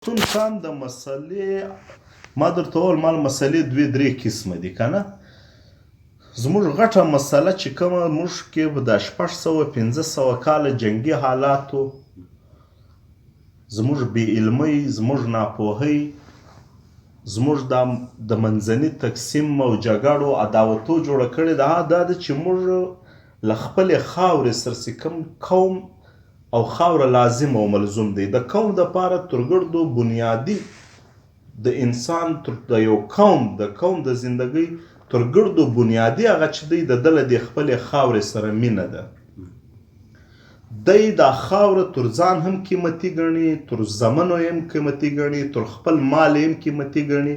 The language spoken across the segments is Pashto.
پښتون خان د مسلې ما درته وویل مال مسلې دوې درې قسمه دي که نه. زموږ غټه مسله چې کومه موږ کې د 600-500 کاله جنګي حالاتو، زموږ بې علمۍ، زموږ ناپوهۍ، زموږ د منځني تقسیم او جګړو عداوتو جوړه کړې ده. دا ده چې موږ له خپلې خاورې سره کوم قوم او خاوره لازم او ملزوم دی. د قوم دپاره ترګردو بنیادي د انسان د یو قوم د زندګۍ ترګردو بنیادي هغه چې دی د ده له دې خپلې خاورې سره مینه ده. دی دا خاوره تر ځان هم قیمتي ګڼي، تر زمنو هم قیمتي ګڼي، تر خپل مال هم قیمتي ګڼي.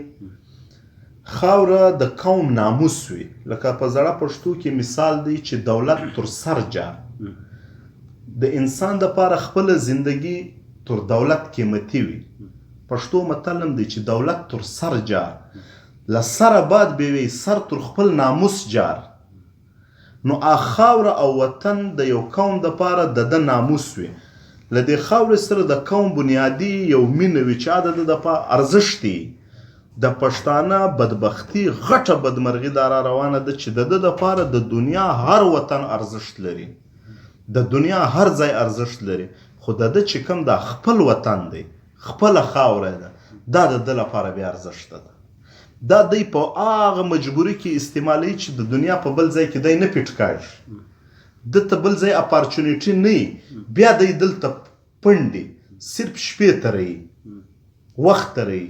خاوره د قوم ناموس وي. لکه په زړه پښتو کې مثال دی چې دولت تر سر جار. د انسان دپاره خپله زندگی تر دولت قیمتي وي. پښتو متل هم دی چې دولت تر سر جار، له سره باد بیوي سر تر خپل ناموس جار. نو خاوره او وطن د یو قوم دپاره د ده ناموس وي. له دې خاورې سره د قوم بنیادي یو مینه وي چې د ده دپاره ارزښت دی. د پښتانه بدبختي غټه بدمرغي دا را روانه ده چې د ده دپاره د دنیا هر وطن ارزښت لري، د دنیا هر ځای ارزښت لري، خو د ده چې کوم دا خپل وطن دی، خپله خاوره ده، دا د ده لپاره بې ارزښته ده. دا دی په هغه مجبوري کې استعمالوي چې د دنیا په بل ځای کې دی نه پیټ کاږي، دته بل ځای اپارچونیټي نه وي، بیا دی دلته پنډي صرف شپې تروي، وخت تروي،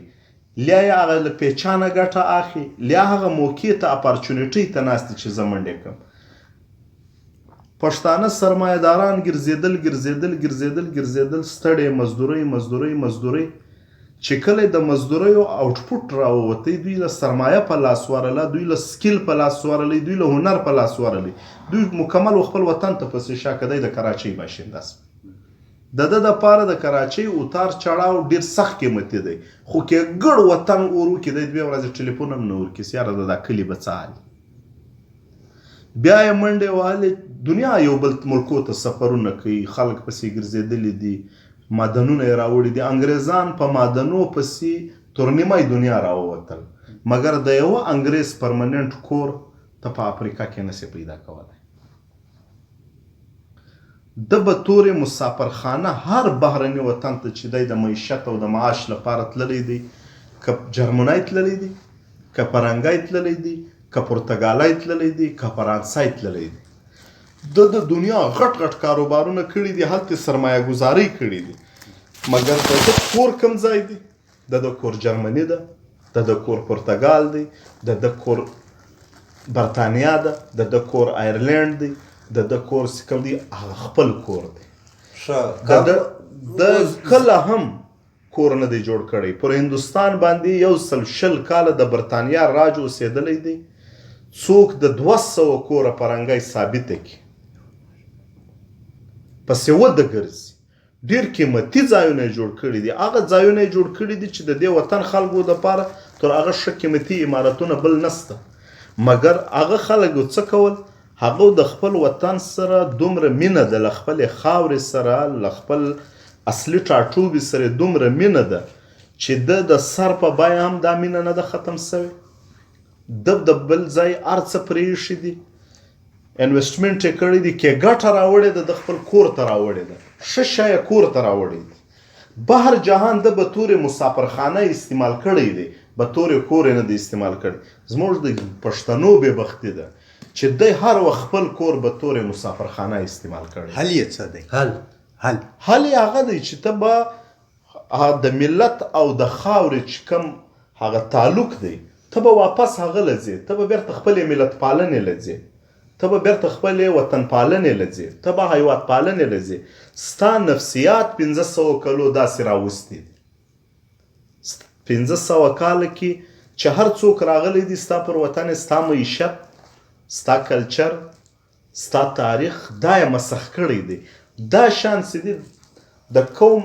لیا یې هغه له پیچانه ګټه اخلي، لیا هغه موقع ته اپارچونیټۍ ته ناست دي چې زه منډې کړم. پښتانه سرمایه داران ګرځېدل ستړی مزدورۍ چې کله د مزدوریو آوټپوټ راووتی، دوی له سرمایه په لاس ورله، دوی له سکیل په لاس ورلی، دوی له هنر په لاس ورلی، دوی مکمل خپل وطن ته پسې شا که دی د کراچۍ باشنده است. د ده دپاره د کراچۍ اتار چړاو ډېر سخت قیمتي دی، خو که ګډ وطن اور وکړي دی 2 ورځې ټلیفون هم نه ورکړي چې یاره دا کلي به څه حال. بیا یې منډې وهلې، دنیا یو بل ملکو ته سفرونه کوي، خلک پسې ګرځېدلي دي، معدنونه یې راوړي دي. انګریزان په معدنو پسې تر نیمه دنیا راووتل، مګر د یوه انګریز پرمننټ کور ته په افریقا کې نسي پیدا کولی. ده به تورې مسافرخانه هر بهرني وطن ته چې دی د معیشت او د معاش لپاره تللی دی، که جرمنی تللی دی، که فرنګی تللی دی، که پرتګالی تللی دی، که فرانسای تللی دی. د دنیا غټ غټ کاروبارونه کړي دي، هلته سرمایه ګزارۍ کړي دي، مګر د ده کور کوم ځای دی؟ د ده کور جرمني ده، د ده کور پرتګال دی، د ده کور برطانیا ده، د ده کور آیرلینډ دی، د ده کور کوم دی؟ هغه خپل کور دی. د کله هم کور نه دی جوړ کړی. پر هندوستان باندې 120 کاله د برطانیا راج اوسېدلی دی. څوک د 200 کوره پرنګی ثابته کړي پسې وده ګرځي. ډېر قیمتي ځایونه یې جوړ کړي دي. هغه ځایونه یې جوړ کړي دي چې د دې وطن خلکو دپاره تر هغه ښه قیمتي عمارتونه بل نسته، مګر هغه خلکو څه کول؟ هغه د خپل وطن سره دومره مینه ده، له خپلې خاورې سره، له خپل اصلي ټاټوبي سره دومره مینه ده چې د سر په بیه هم دا مینه نه ده ختم سوې. د بل ځای هر څه پرېښي دي، انویسټمنټ یې کړی دی، کې ګټه راوړې ده، د خپل کور ته راوړې ده، ښه شی یې کور ته راوړی دی. بهر جهان ده به تورې مسافرخانه استعمال کړی دی، به تورې کور یې نه دی استعمال کړی. زموږ د پښتنو بېبختي ده چې دی هر وخت خپل کور به تورې مسافرخانه استعمال کړی. حل یې څه دی؟ حل یې هغه دی چې ته به د ملت او د خاورې چې کوم هغه تعلق دی، ته به واپس هغه له ځې، ته به بیرته خپلې ملت پالنې له ځې، ته به بیرته خپلې وطن پالنې له ځې، ته به هیواد پالنې له ځې. ستا نفسیات 500 کلو داسې راوستي دي. 500 کاله کې چې هر څوک راغلی دی ستا پر وطن، ستا معیشت، ستا کلچر، ستا تاریخ، دا یې مسخ کړی دی. دا شان څه دي د قوم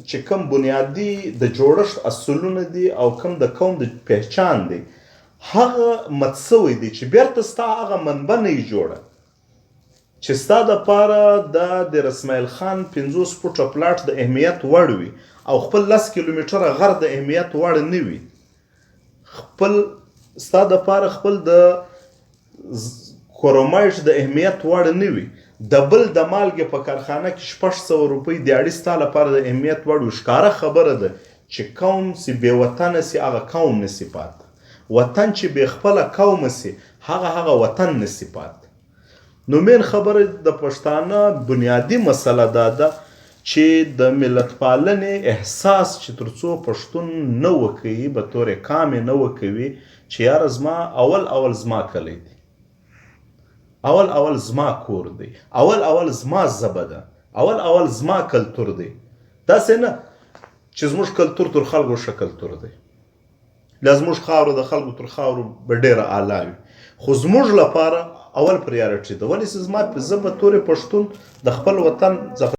چې کوم بنیادي د جوړښت اصولونه دي او کوم د قوم د پهچان دی، هغه مت سوی دی چې بیرته ستا هغه منبع نه یې جوړه. چې ستا دپاره د اسماعیل خان 50 فوټه پلاټ د اهمیت وړ وي او خپل 10 کیلومتره غر د اهمیت وړ نه وي، ستا دپاره خپل د کرومایټ د اهمیت وړ نه وي، د بل د مالګې په کارخانه کې 600 روپۍ دیاړي ستا لپاره د اهمیت وړ وي. ښکاره خبره ده چې قوم چې بې وطنه سي هغه قوم نسي پات، وطن چې بې خپله قوم سي هغه وطن نسي پات. نو مین خبره د پښتانه بنیادی مسله دا ده چې د ملت پالنې احساس چې تر څو پښتون نه وکوي به طور کام نه وکوي چې یاره زما اول زما کلی دی، اول زما کور دی، اول زما ژبه ده، اول زما کلتور دی. داسې نه چې زموږ کلتور تر خلکو ښه کلتور دی، لا زموږ خاوره د خلکو تر خاورو به ډېره اعلی وي، خو زموږ لپاره اول پریارټي ده. ولې چې زه به طور پښتون د خپل وطن